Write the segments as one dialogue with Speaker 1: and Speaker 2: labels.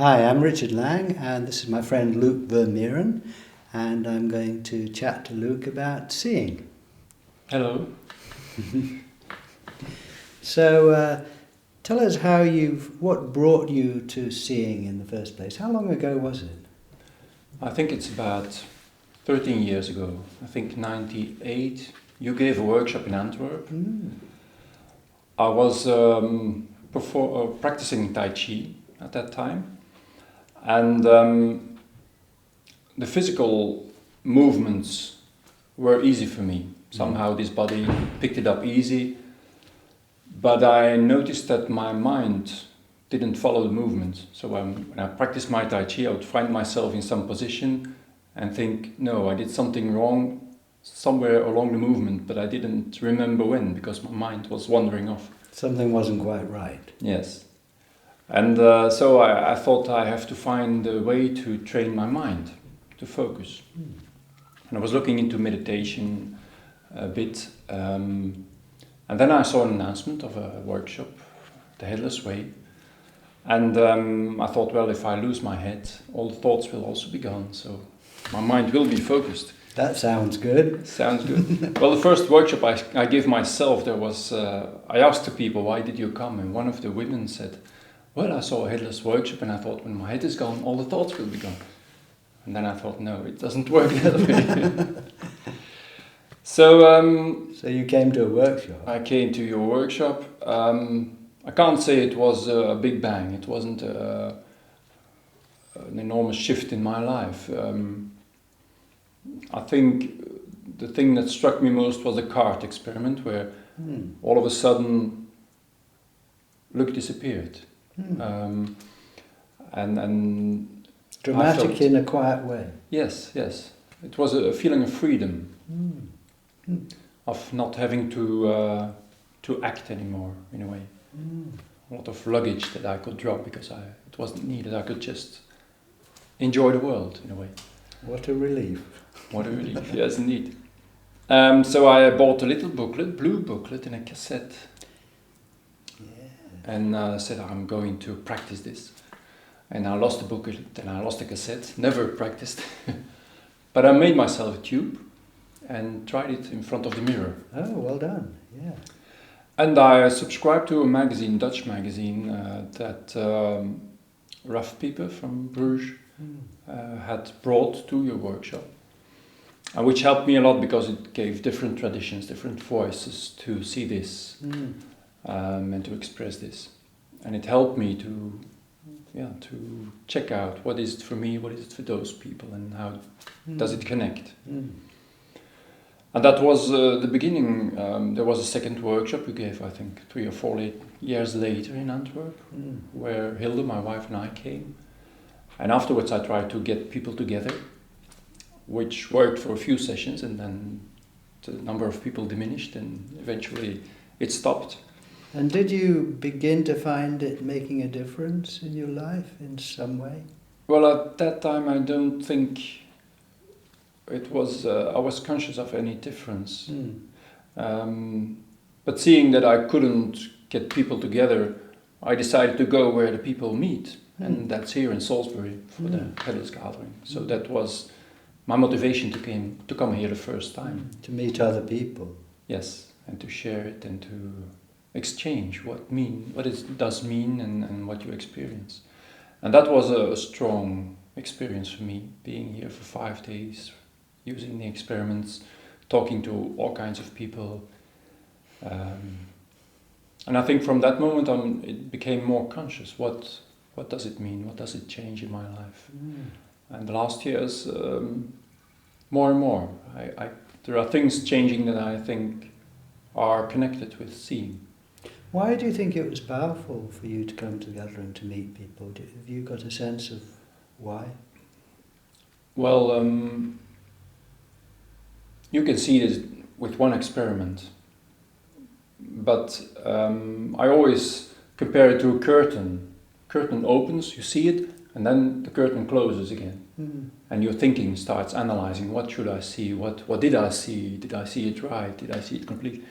Speaker 1: Hi, I'm Richard Lang, and this is my friend Luc Vermeeren, and I'm going to chat to Luc about seeing.
Speaker 2: Hello.
Speaker 1: So, tell us what brought you to seeing in the first place. How long ago was it?
Speaker 2: I think it's about 13 years ago. I think 98. You gave a workshop in Antwerp. I was practicing Tai Chi at that time, and the physical movements were easy for me. Somehow this body picked it up easy, but I noticed that my mind didn't follow the movement. So when I practiced my Tai Chi, I would find myself in some position and think, no, I did something wrong somewhere along the movement, but I didn't remember when, because my mind was wandering off.
Speaker 1: Something wasn't quite right.
Speaker 2: Yes. And so I thought I have to find a way to train my mind, to focus. And I was looking into meditation a bit, and then I saw an announcement of a workshop, The Headless Way. And I thought, well, if I lose my head, all the thoughts will also be gone, so my mind will be focused.
Speaker 1: That sounds good.
Speaker 2: Sounds good. Well, the first workshop I gave myself, there was, I asked the people, why did you come? And one of the women said, well, I saw a headless workshop and I thought, when my head is gone, all the thoughts will be gone. And then I thought, no, it doesn't work that way.
Speaker 1: So you came to a workshop?
Speaker 2: I came to your workshop. I can't say it was a big bang. It wasn't an enormous shift in my life. I think the thing that struck me most was the card experiment, where all of a sudden Luc disappeared. And
Speaker 1: Dramatic in a quiet way.
Speaker 2: Yes. It was a feeling of freedom, of not having to act anymore, in a way. A lot of luggage that I could drop because it wasn't needed. I could just enjoy the world, in a way.
Speaker 1: What a relief.
Speaker 2: What a relief, yes indeed. So I bought a little booklet, blue booklet in a cassette. And said, I'm going to practice this. And I lost the booklet and I lost the cassette, never practiced. But I made myself a tube and tried it in front of the mirror.
Speaker 1: Oh, well done, yeah.
Speaker 2: And I subscribed to a magazine, Dutch magazine, that Raf Pieper from Bruges had brought to your workshop. Which helped me a lot because it gave different traditions, different voices to see this. And to express this, and it helped me to check out what is it for me, what is it for those people, and how does it connect. And that was the beginning. There was a second workshop we gave, I think, 3 or 4 years later in Antwerp, where Hilde, my wife, and I came. And afterwards I tried to get people together, which worked for a few sessions, and then the number of people diminished, and eventually it stopped.
Speaker 1: And did you begin to find it making a difference in your life in some way?
Speaker 2: Well, at that time I don't think it was, I was conscious of any difference. But seeing that I couldn't get people together, I decided to go where the people meet. And that's here in Salisbury for the Headless Gathering. So that was my motivation to come here the first time.
Speaker 1: To meet other people.
Speaker 2: Yes, and to share it and to exchange what it does mean and what you experience. And that was a strong experience for me, being here for 5 days, using the experiments, talking to all kinds of people. And I think from that moment on it became more conscious. What does it mean? What does it change in my life? And the last years, more and more, there are things changing that I think are connected with seeing.
Speaker 1: Why do you think it was powerful for you to come together and to meet people? Have you got a sense of why?
Speaker 2: Well, you can see this with one experiment, but I always compare it to a curtain. Curtain opens, you see it, and then the curtain closes again. And your thinking starts analyzing, what should I see? What did I see? Did I see it right? Did I see it completely?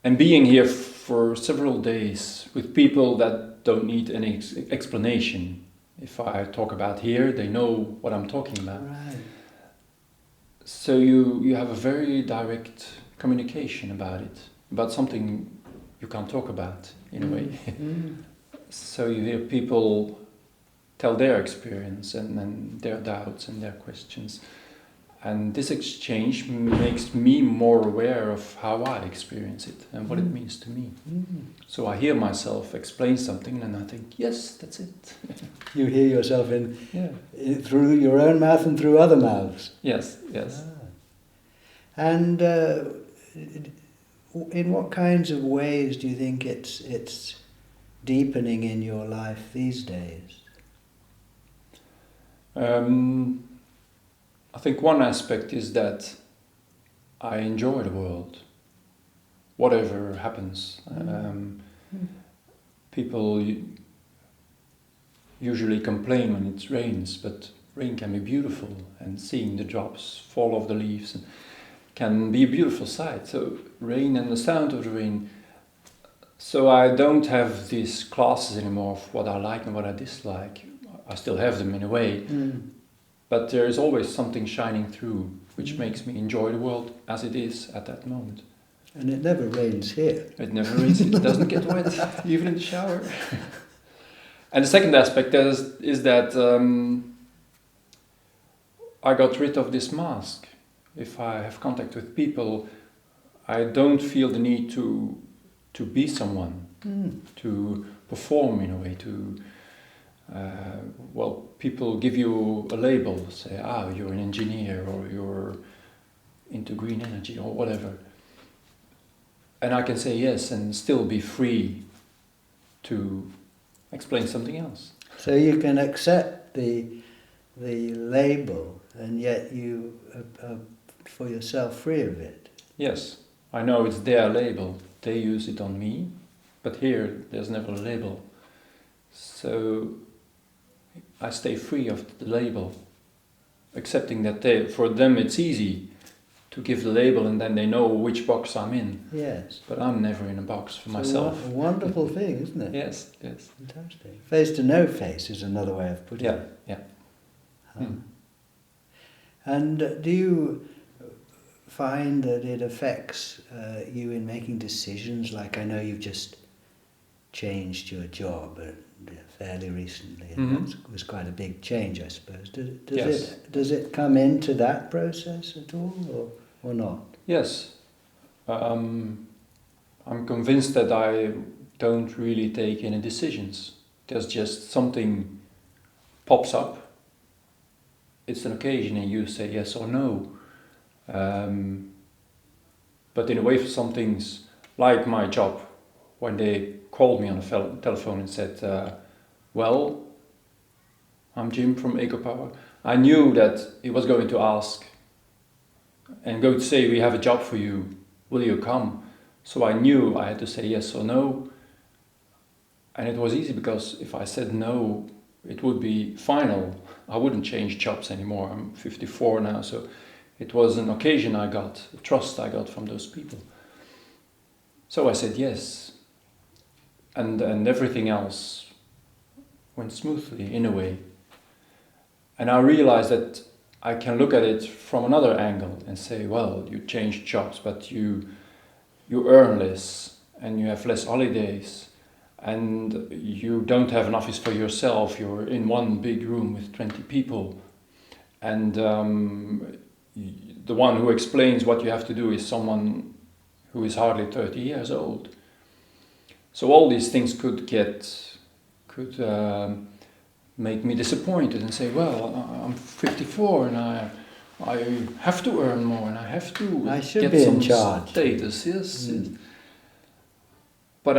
Speaker 2: And being here for several days with people that don't need any explanation, If I talk about here, they know what I'm talking about.
Speaker 1: Right.
Speaker 2: So you have a very direct communication about something you can't talk about in a way. So you hear people tell their experience and their doubts and their questions. And this exchange makes me more aware of how I experience it and what it means to me. So I hear myself explain something and I think, yes, that's it.
Speaker 1: You hear yourself through your own mouth and through other mouths.
Speaker 2: Yes, yes.
Speaker 1: And in what kinds of ways do you think it's deepening in your life these days?
Speaker 2: I think one aspect is that I enjoy the world, whatever happens. People usually complain when it rains, but rain can be beautiful, and seeing the drops fall off the leaves can be a beautiful sight. So rain and the sound of the rain. So I don't have these classes anymore of what I like and what I dislike. I still have them in a way. But there is always something shining through, which makes me enjoy the world as it is at that moment.
Speaker 1: And it never rains here.
Speaker 2: It never rains, it doesn't get wet, even in the shower. And the second aspect is that I got rid of this mask. If I have contact with people, I don't feel the need to be someone, to perform in a way, people give you a label, say, you're an engineer or you're into green energy or whatever. And I can say yes and still be free to explain something else.
Speaker 1: So you can accept the label and yet you are for yourself free of it.
Speaker 2: Yes, I know it's their label. They use it on me, but here there's never a label. So I stay free of the label, accepting that for them it's easy to give the label and then they know which box I'm in.
Speaker 1: Yes.
Speaker 2: But I'm never in a box for myself.
Speaker 1: A wonderful thing, isn't it?
Speaker 2: Yes, yes.
Speaker 1: Fantastic. Face to no face is another way of putting it.
Speaker 2: Yeah.
Speaker 1: And do you find that it affects you in making decisions? Like I know you've just changed your job fairly recently, and that was quite a big change, I suppose. Does it come into that process at all, or not?
Speaker 2: Yes. I'm convinced that I don't really take any decisions. There's just something pops up. It's an occasion and you say yes or no. But in a way, for some things, like my job, when they called me on the telephone and said, well, I'm Jim from EcoPower, I knew that he was going to ask and going to say, we have a job for you, will you come? So I knew I had to say yes or no. And it was easy because if I said no, it would be final. I wouldn't change jobs anymore. I'm 54 now, so it was an occasion I got, a trust I got from those people. So I said yes. And everything else went smoothly in a way. And I realized that I can look at it from another angle and say, well, you changed jobs, but you earn less and you have less holidays and you don't have an office for yourself. You're in one big room with 20 people. And the one who explains what you have to do is someone who is hardly 30 years old. So all these things could make me disappointed and say, well, I'm 54 and I have to earn more and I have to
Speaker 1: get be some in charge.
Speaker 2: Status. Yes. But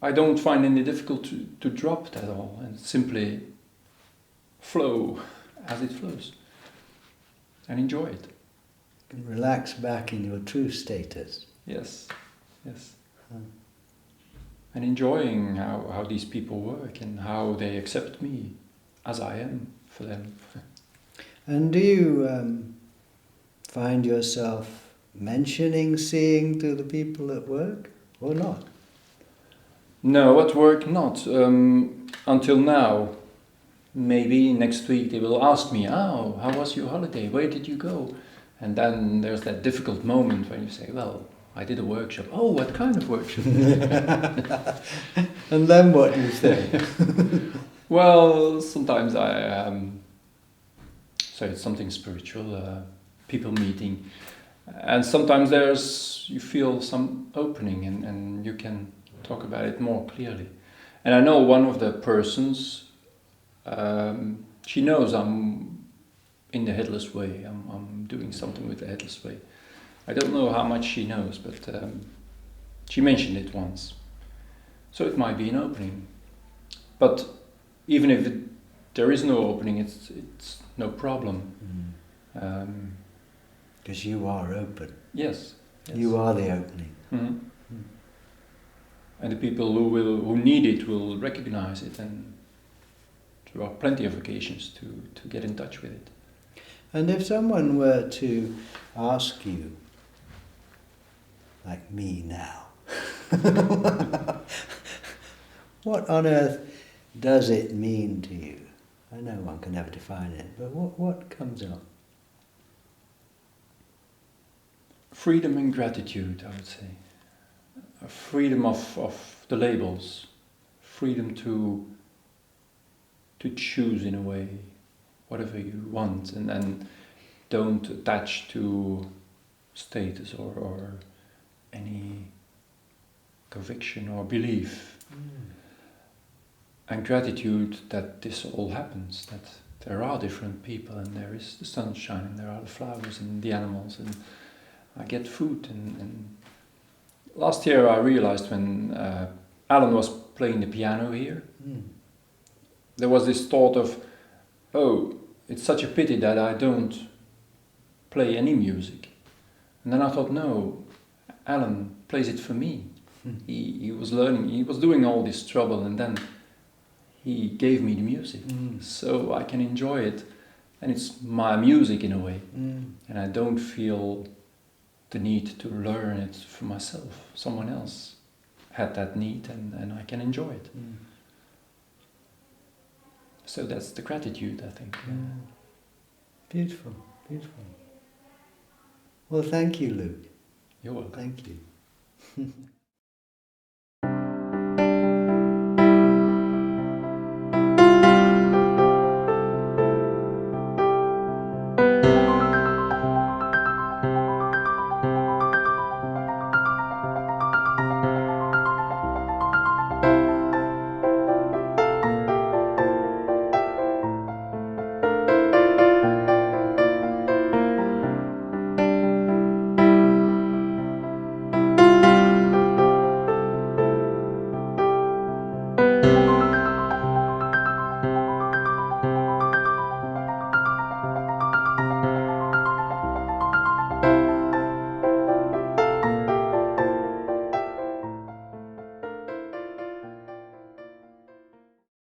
Speaker 2: I don't find any difficult to drop that all and simply flow as it flows and enjoy it.
Speaker 1: You can relax back in your true status.
Speaker 2: Yes. And enjoying how these people work and how they accept me as I am for them.
Speaker 1: And do you find yourself mentioning seeing to the people at work or not?
Speaker 2: No, at work not. Until now. maybe next week they will ask me, oh, how was your holiday? Where did you go? And then there's that difficult moment when you say, well, I did a workshop. Oh, what kind of workshop?
Speaker 1: And then what do you say?
Speaker 2: Well, sometimes I say it's something spiritual, people meeting. And sometimes you feel some opening and you can talk about it more clearly. And I know one of the persons, she knows I'm in the headless way. I'm doing something with the headless way. I don't know how much she knows, but she mentioned it once. So it might be an opening. But even if there is no opening, it's no problem.
Speaker 1: Because you are open.
Speaker 2: Yes.
Speaker 1: You are the opening.
Speaker 2: Mm-hmm. And the people who need it will recognize it, and there are plenty of occasions to get in touch with it.
Speaker 1: And if someone were to ask you, like me now, what on earth does it mean to you? I know one can never define it, but what comes up?
Speaker 2: Freedom and gratitude, I would say. A freedom of the labels, freedom to choose in a way whatever you want, and don't attach to status or any conviction or belief. And gratitude that this all happens, that there are different people, and there is the sunshine, and there are the flowers and the animals, and I get food. And last year I realized when Alan was playing the piano here, there was this thought of, oh, it's such a pity that I don't play any music. And then I thought, no, Alan plays it for me. He was learning, he was doing all this trouble, and then he gave me the music, so I can enjoy it, and it's my music in a way, and I don't feel the need to learn it for myself. Someone else had that need, and I can enjoy it. So that's the gratitude, I think.
Speaker 1: Beautiful, beautiful. Well, thank you, Luc.
Speaker 2: You're welcome.
Speaker 1: Thank you.